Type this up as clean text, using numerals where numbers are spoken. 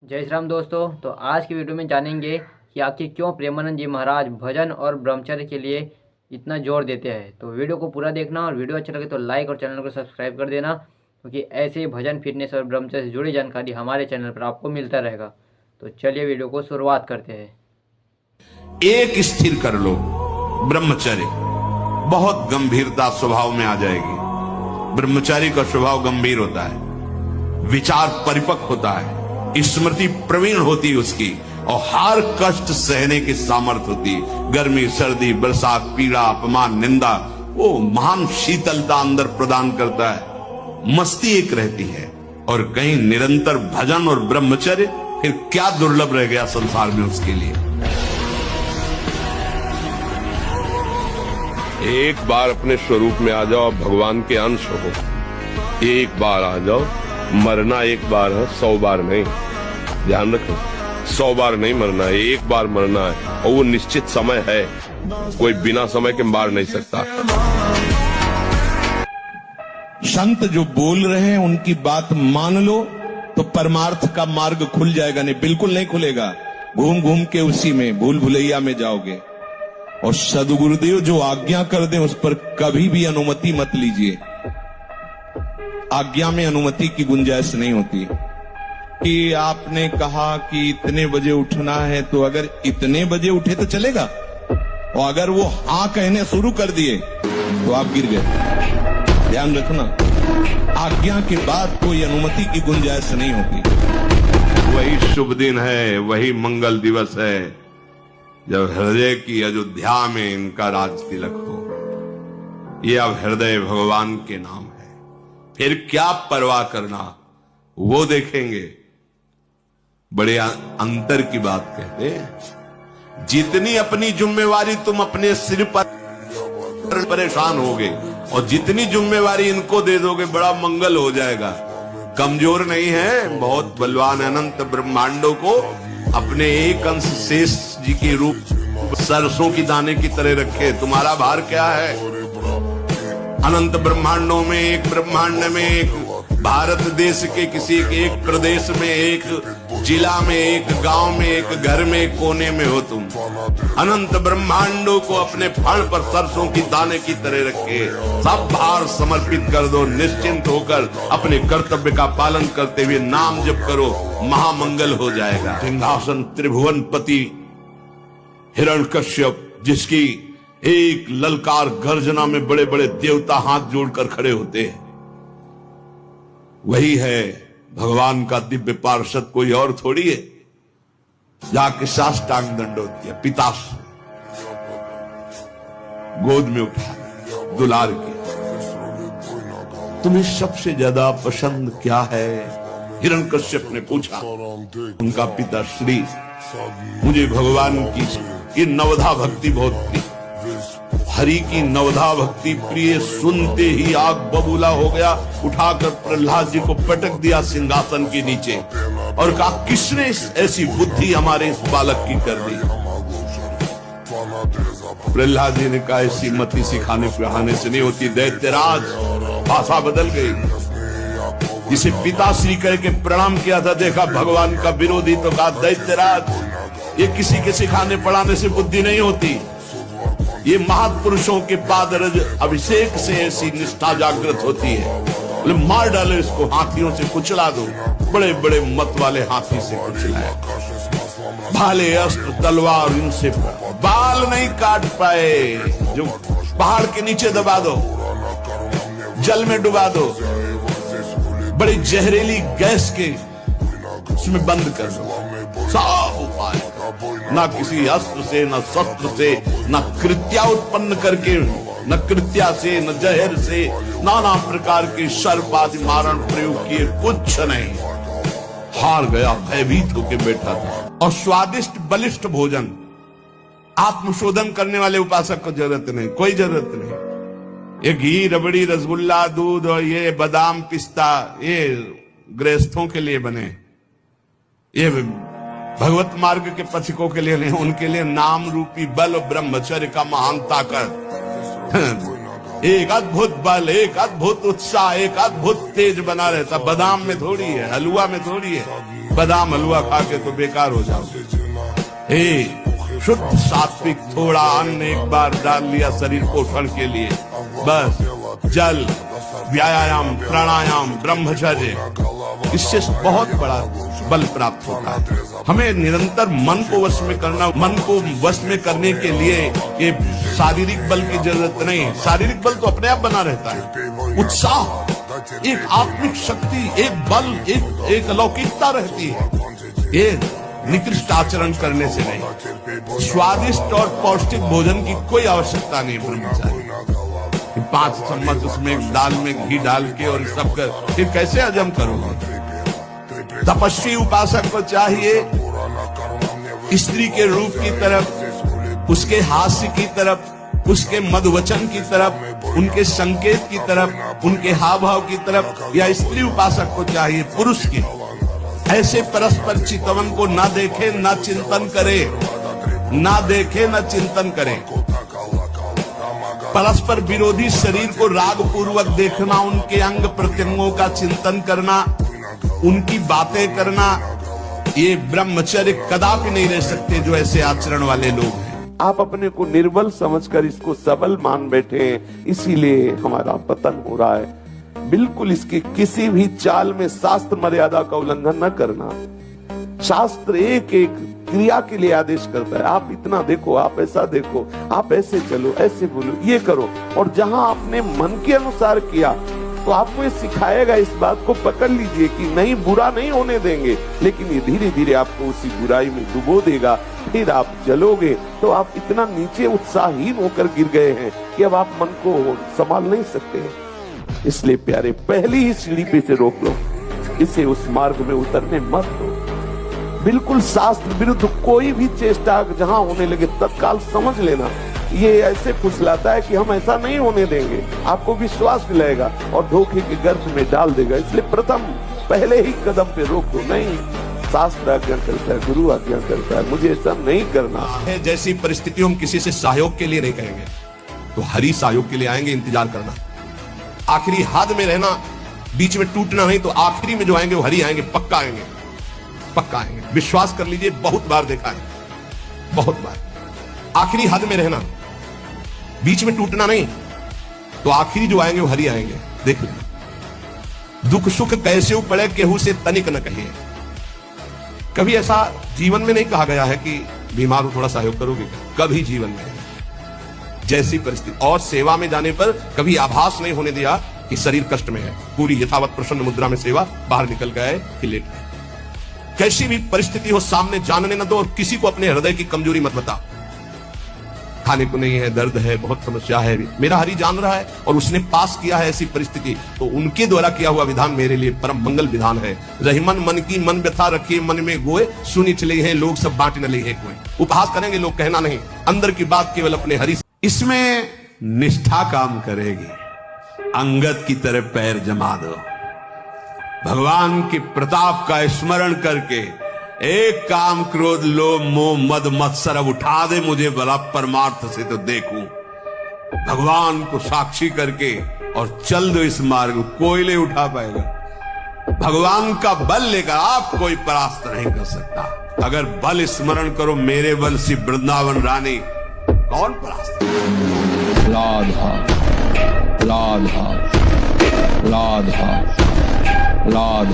जय श्री राम दोस्तों। तो आज की वीडियो में जानेंगे कि आखिर क्यों प्रेमानंद जी महाराज भजन और ब्रह्मचर्य के लिए इतना जोर देते हैं। तो वीडियो को पूरा देखना और वीडियो अच्छा लगे तो लाइक और चैनल को सब्सक्राइब कर देना, क्योंकि ऐसे भजन फिटनेस और ब्रह्मचर्य से जुड़ी जानकारी हमारे चैनल पर आपको मिलता रहेगा। तो चलिए वीडियो को शुरुआत करते हैं। एक स्थिर कर लो, ब्रह्मचर्य बहुत गंभीरता स्वभाव में आ जाएगी। ब्रह्मचारी का स्वभाव गंभीर होता है, विचार परिपक्व होता है, स्मृति प्रवीण होती है उसकी, और हर कष्ट सहने की सामर्थ्य होती है। गर्मी, सर्दी, बरसात, पीड़ा, अपमान, निंदा, वो महान शीतलता अंदर प्रदान करता है। मस्ती एक रहती है, और कहीं निरंतर भजन और ब्रह्मचर्य, फिर क्या दुर्लभ रह गया संसार में उसके लिए। एक बार अपने स्वरूप में आ जाओ, भगवान के अंश हो। एक बार आ जाओ, मरना एक बार है, 100 बार नहीं। ध्यान रखो, 100 बार नहीं मरना है, एक बार मरना है, और वो निश्चित समय है, कोई बिना समय के मार नहीं सकता। संत जो बोल रहे हैं उनकी बात मान लो तो परमार्थ का मार्ग खुल जाएगा। नहीं, बिल्कुल नहीं खुलेगा। घूम घूम के उसी में भूल भुलैया में जाओगे। और सदगुरुदेव जो आज्ञा कर दे उस पर कभी भी अनुमति मत लीजिए। आज्ञा में अनुमति की गुंजाइश नहीं होती। कि आपने कहा कि इतने बजे उठना है, तो अगर इतने बजे उठे तो चलेगा, और अगर वो हाँ कहने शुरू कर दिए तो आप गिर गए। ध्यान रखना, आज्ञा के बाद कोई अनुमति की गुंजाइश नहीं होती। वही शुभ दिन है, वही मंगल दिवस है जब हृदय की अयोध्या में इनका राज तिलक हो। ये अब हृदय भगवान के नाम है, फिर क्या परवाह करना, वो देखेंगे। बड़े अंतर की बात कहते हैं। जितनी अपनी जिम्मेवारी तुम अपने सिर पर परेशान होगे, और जितनी जिम्मेवारी इनको दे दोगे, बड़ा मंगल हो जाएगा। कमजोर नहीं है, बहुत बलवान। अनंत ब्रह्मांडों को अपने एक अंश शेष जी के रूप सरसों की दाने की तरह रखे। तुम्हारा भार क्या है? अनंत ब्रह्मांडों में, एक ब्रह्मांड में, एक भारत देश के किसी एक प्रदेश में, एक जिला में, एक गांव में, एक घर में, एक कोने में हो तुम। अनंत ब्रह्मांडों को अपने फल पर सरसों की दाने की तरह रखे। सब भार समर्पित कर दो, निश्चिंत होकर अपने कर्तव्य का पालन करते हुए नाम जप करो, महामंगल हो जाएगा। सिंहासन त्रिभुवनपति हिरण्यकश्यप, जिसकी एक ललकार गर्जना में बड़े बड़े देवता हाथ जोड़कर खड़े होते हैं, वही है भगवान का दिव्य पार्षद, कोई और थोड़ी है। जाके साष्टांग दंडोत किया, पिता गोद में उठा, दुलार किया। तुम्हें सबसे ज्यादा पसंद क्या है? हिरण्यकश्यप ने पूछा। उनका पिता श्री, मुझे भगवान की ये नवधा भक्ति बहुत प्रिय। हरि की नवधा भक्ति प्रिय सुनते ही आग बबूला हो गया। उठाकर प्रहलाद जी को पटक दिया सिंहासन के नीचे, और कहा, किसने ऐसी बुद्धि हमारे इस बालक की कर दी? प्रहलाद जी ने कहा, ऐसी मति सिखाने पढ़ाने से नहीं होती दैत्यराज। भाषा बदल गई। जिसे पिताश्री कह के प्रणाम किया था, देखा भगवान का विरोधी, तो कहा, दैत्यराज, ये किसी के सिखाने पढ़ाने से बुद्धि नहीं होती। ये महापुरुषों के पादरज अभिषेक से ऐसी निष्ठा जागृत होती है। बोले, मार डालो इसको, हाथियों से कुचला दो। बड़े बड़े मत वाले हाथी से कुचलाए। भाले, अस्त्र, तलवार, इनसे बाल नहीं काट पाए। जो पहाड़ के नीचे दबा दो, जल में डुबा दो, बड़ी जहरीली गैस के उसमें बंद कर दो। सब उपाय, ना किसी अस्त्र से, न शस्त्र से, न कृत्या उत्पन्न करके, न कृत्या से, न जहर से, नाना प्रकार के सर्प आदि मारण प्रयोग किए, कुछ नहीं। हार गया, भयभीत होकर बैठा था। और स्वादिष्ट बलिष्ठ भोजन, आत्मशोधन करने वाले उपासक को जरूरत नहीं, कोई जरूरत नहीं। ये घी, रबड़ी, रसगुल्ला, दूध और ये बादाम, पिस्ता, ये गृहस्थों के लिए बने, ये भगवत मार्ग के पथिकों के लिए नहीं। उनके लिए नाम रूपी बल, ब्रह्मचर्य का महान ताकत, एक अद्भुत बल, एक अद्भुत उत्साह, एक अद्भुत तेज बना रहता। बादाम में थोड़ी है, हलवा में थोड़ी है। बादाम हलवा खा के तो बेकार हो जाओ। हे शुद्ध सात्विक थोड़ा अन्न एक बार डाल लिया शरीर पोषण के लिए, बस जल, व्यायाम, प्राणायाम, ब्रह्मचर्य, इससे बहुत बड़ा बल प्राप्त होता है। हमें निरंतर मन को वश में करना, मन को वश में करने के लिए ये शारीरिक बल की जरूरत नहीं। शारीरिक बल तो अपने आप बना रहता है। उत्साह, एक आत्मिक शक्ति, एक बल, एक अलौकिकता रहती है। ये निकृष्ट आचरण करने से नहीं। स्वादिष्ट और पौष्टिक भोजन की कोई आवश्यकता नहीं ब्रह्मचारी। 5 चम्मच उसमें दाल में घी डाल के और सब कर फिर कैसे हजम करोगे? तपस्वी उपासक को चाहिए स्त्री के रूप की तरफ, उसके हास्य की तरफ, उसके मधुवचन की तरफ, उनके संकेत की तरफ, उनके हाव भाव की तरफ, या स्त्री उपासक को चाहिए पुरुष की ऐसे परस्पर चितवन को ना देखे, ना चिंतन करे, ना देखे, ना चिंतन करे। परस्पर विरोधी शरीर को राग पूर्वक देखना, उनके अंग प्रत्यंगों का चिंतन करना, उनकी बातें करना, ये ब्रह्मचर्य कदापि नहीं रह सकते जो ऐसे आचरण वाले लोग हैं। आप अपने को निर्बल समझकर इसको सबल मान बैठे हैं, इसीलिए हमारा पतन हो रहा है। बिल्कुल इसकी किसी भी चाल में शास्त्र मर्यादा का उल्लंघन न करना। शास्त्र एक एक क्रिया के लिए आदेश करता है। आप इतना देखो, आप ऐसा देखो, आप ऐसे चलो, ऐसे बोलो, ये करो। और जहां आपने मन के अनुसार किया तो आपको ये सिखाएगा, इस बात को पकड़ लीजिए कि नहीं, बुरा नहीं होने देंगे, लेकिन ये धीरे धीरे आपको उसी बुराई में डुबो देगा। फिर आप चलोगे तो आप इतना नीचे उत्साहहीन होकर गिर गए हैं कि अब आप मन को संभाल नहीं सकते हैं। इसलिए प्यारे, पहली ही सीढ़ी पे से रोक लो, इसे उस मार्ग में उतरने मत दो। बिल्कुल शास्त्र विरुद्ध कोई भी चेष्टा जहां होने लगे तत्काल समझ लेना, ये ऐसे फुसलाता है कि हम ऐसा नहीं होने देंगे। आपको विश्वास दिलाएगा और धोखे के गर्भ में डाल देगा। इसलिए प्रथम पहले ही कदम पे रोक दो। नहीं, शास्त्र आज्ञा करता है, गुरु आज्ञा करता है, मुझे ऐसा नहीं करना है। जैसी परिस्थितियों में किसी से सहयोग के लिए नहीं कहेंगे तो हरि सहयोग के लिए आएंगे। इंतजार करना, आखिरी हद में रहना, बीच में टूटना नहीं। तो आखिरी में जो आएंगे वो हरि आएंगे, पक्का आएंगे, पक्का आएंगे। विश्वास कर लीजिए, बहुत बार देखा है, बहुत बार। आखिरी हद में रहना, बीच में टूटना नहीं, तो आखिरी जो आएंगे वो हरि आएंगे। देख लेना। दुख सुख कैसे पड़े केहू से तनिक न कहिए। कभी ऐसा जीवन में नहीं कहा गया है कि बीमार हो थोड़ा सहयोग करोगे, कभी जीवन में। जैसी परिस्थिति और सेवा में जाने पर कभी आभास नहीं होने दिया कि शरीर कष्ट में है। पूरी यथावत प्रसन्न मुद्रा में सेवा, बाहर निकल गए कि लेट गए। कैसी भी परिस्थिति हो सामने जानने न दो, और किसी को अपने हृदय की कमजोरी मत बता। खाने को नहीं है, दर्द है, बहुत समस्या है, मेरा हरि जान रहा है और उसने पास किया है ऐसी परिस्थिति, तो उनके द्वारा किया हुआ विधान मेरे लिए परम मंगल विधान है। रहीमन मन की मन व्यथा रखिए मन में गोए, सुनी चले हैं लोग सब बांट न ले है कोई। उपहास करेंगे लोग, कहना नहीं, अंदर की बात केवल अपने हरि। इसमें निष्ठा काम करेगी। अंगद की तरह पैर जमा दो, भगवान के प्रताप का स्मरण करके एक काम, क्रोध लोभ मोह मद मत्सर अब उठा दे मुझे भला परमार्थ से तो देखूं। भगवान को साक्षी करके और चल दो इस मार्ग, कोई नहीं उठा पाएगा। भगवान का बल लेकर आप कोई परास्त नहीं कर सकता। अगर बल स्मरण करो, मेरे बल से वृंदावन रानी, कौन परास्त? राधा राधा राधा राधा।